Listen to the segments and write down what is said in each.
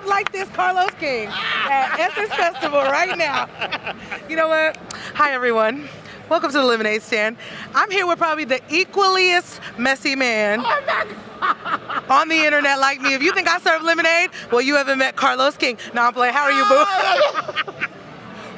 have like this Carlos King at Essence Festival right now. You know what? Hi, everyone. Welcome to the Lemonade Stand. I'm here with probably the equaliest messy man on the internet like me. If you think I serve lemonade, well, you haven't met Carlos King. Now I'm playing. How are you, boo?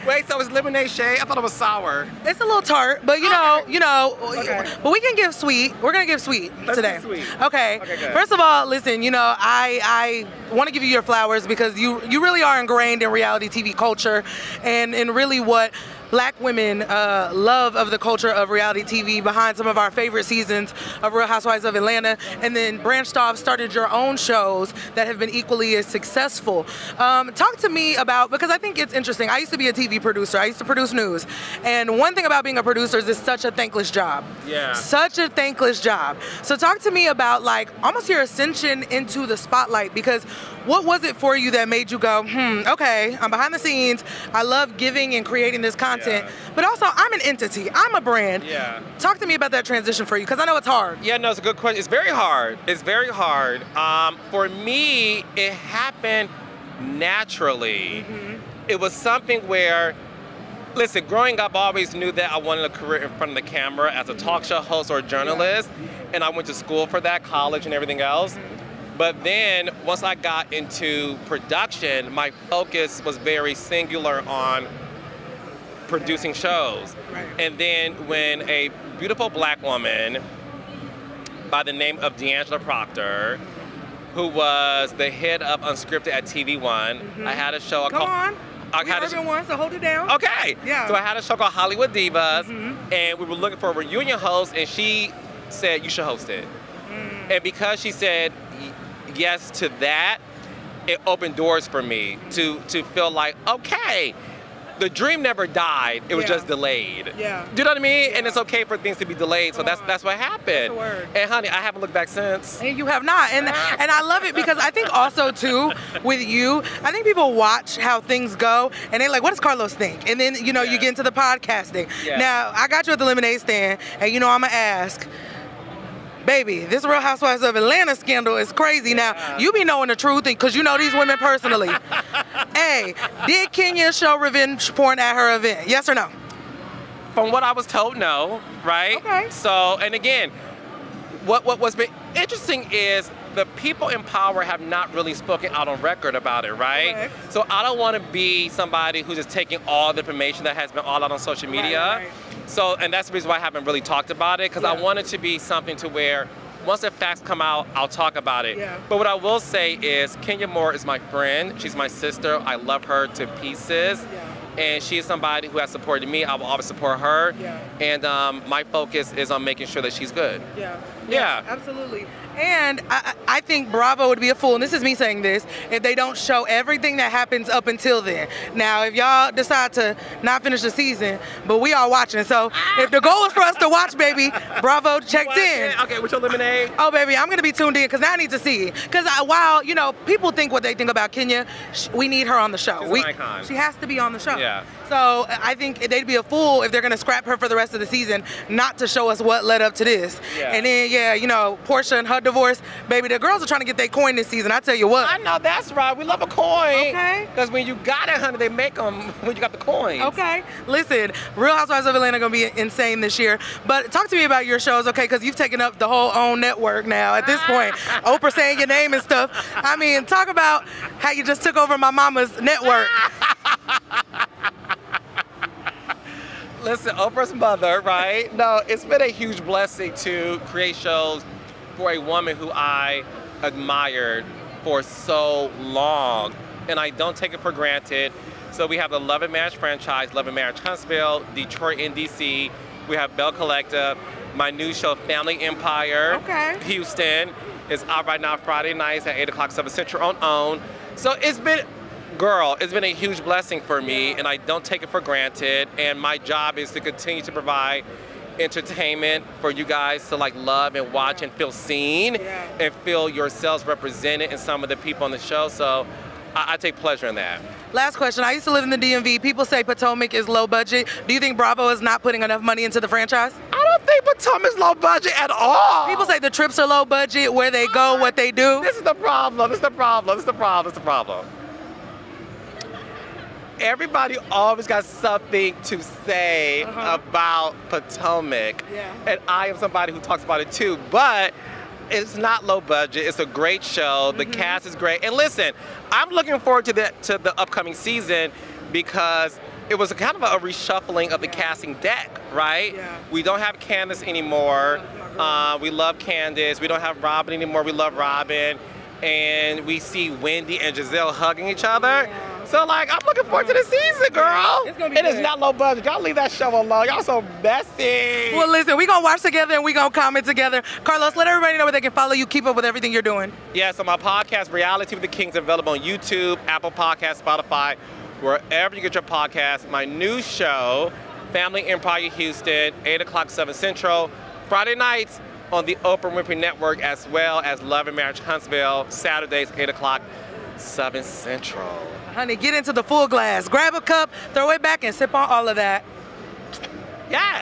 Wait, so it's lemonade shade? I thought it was sour. It's a little tart, but you know, Okay. but we can give sweet. We're gonna give sweet today. Do sweet. Okay. Good. First of all, listen, you know, I want to give you your flowers because you really are ingrained in reality TV culture and in really what Black women love of the culture of reality TV behind some of our favorite seasons of Real Housewives of Atlanta, and then branched off, started your own shows that have been equally as successful. Talk to me about, because I think it's interesting. I used to be a TV producer. I used to produce news. And one thing about being a producer is it's such a thankless job. Yeah. Such a thankless job. So talk to me about like almost your ascension into the spotlight, because what was it for you that made you go, okay, I'm behind the scenes. I love giving and creating this content, but also I'm an entity. I'm a brand. Yeah. Talk to me about that transition for you, because I know it's hard. Yeah, no, it's a good question. It's very hard. It's very hard. For me, it happened naturally. It was something where, listen, growing up, I always knew that I wanted a career in front of the camera as a talk show host or a journalist, and I went to school for that, college and everything else. But then, once I got into production, my focus was very singular on producing shows. Right. And then when a beautiful Black woman by the name of D'Angela Proctor, who was the head of Unscripted at TV One, I had a show Come on. I We had urban one, so hold it down. Okay. Yeah. So I had a show called Hollywood Divas, and we were looking for a reunion host, and she said, you should host it. And because she said yes to that, it opened doors for me to feel like, okay, the dream never died, it was just delayed. Yeah. Do you know what I mean? And it's okay for things to be delayed, so that's what happened. That's the word. And honey, I haven't looked back since. And you have not, and I love it because I think also too with you, I think people watch how things go and they're like, what does Carlos think? And then you know you get into the podcasting. Yeah. Now I got you at the Lemonade Stand, and you know I'm gonna ask, baby, this Real Housewives of Atlanta scandal is crazy. Now you be knowing the truth because you know these women personally. Hey, did Kenya show revenge porn at her event? Yes or no? From what I was told, no, right? Okay. So, and again, what's been interesting is the people in power have not really spoken out on record about it, right? Correct. So I don't want to be somebody who's just taking all the information that has been all out on social media. Right. So, and that's the reason why I haven't really talked about it, because I want it to be something to where once the facts come out, I'll talk about it. Yeah. But what I will say is Kenya Moore is my friend. She's my sister. I love her to pieces. And she is somebody who has supported me. I will always support her. And my focus is on making sure that she's good. Yeah. Absolutely. And I think Bravo would be a fool, and this is me saying this, if they don't show everything that happens up until then. Now, if y'all decide to not finish the season, but we are watching, so if the goal is for us to watch, baby, Bravo checked in. Okay, with your lemonade. Oh, baby, I'm going to be tuned in because now I need to see it. Because while, you know, people think what they think about Kenya, we need her on the show. She's an icon. She has to be on the show. Yeah. So I think they'd be a fool if they're going to scrap her for the rest of the season, not to show us what led up to this. And then, you know, Portia and her divorce, baby, the girls are trying to get their coin this season. I tell you what. I know, that's right. We love a coin. Okay. Because when you got it, honey, they make them when you got the coins. Okay. Listen, Real Housewives of Atlanta going to be insane this year. But talk to me about your shows, okay? Because you've taken up the whole OWN network now at this point. Oprah saying your name and stuff. I mean, talk about how you just took over my mama's network. Listen, Oprah's mother, right? No, it's been a huge blessing to create shows for a woman who I admired for so long. And I don't take it for granted. So we have the Love and Marriage franchise, Love and Marriage Huntsville, Detroit and DC. We have Bell Collective, my new show, Family Empire, Houston, is out right now Friday nights at 8 o'clock, 7 Central on OWN. So it's been, girl, it's been a huge blessing for me, and I don't take it for granted. And my job is to continue to provide entertainment for you guys to like love and watch and feel seen and feel yourselves represented in some of the people on the show. So I take pleasure in that. Last question. I used to live in the DMV. People say Potomac is low budget. Do you think Bravo is not putting enough money into the franchise? I don't think Potomac's low budget at all. People say the trips are low budget, where they go, what they do. This is the problem. This is the problem. This is the problem. This is the problem. Everybody always got something to say about Potomac. Yeah. And I am somebody who talks about it too. But it's not low budget. It's a great show. The cast is great. And listen, I'm looking forward to the upcoming season because it was kind of a reshuffling of the casting deck, right? Yeah. We don't have Candace anymore. We love Candace. We don't have Robin anymore. We love Robin. And we see Wendy and Giselle hugging each other. Yeah. So, like, I'm looking forward to the season, girl. It's gonna be good. It's not low budget. Y'all leave that show alone. Y'all so messy. Well, listen, we gonna watch together and we gonna comment together. Carlos, let everybody know where they can follow you, keep up with everything you're doing. Yeah, so my podcast, Reality with the Kings, available on YouTube, Apple Podcasts, Spotify, wherever you get your podcasts. My new show, Family Empire Houston, 8 o'clock, 7 Central. Friday nights on the Oprah Winfrey Network, as well as Love and Marriage Huntsville, Saturdays, 8 o'clock, 7 Central. Honey, get into the full glass. Grab a cup, throw it back, and sip on all of that. Yes.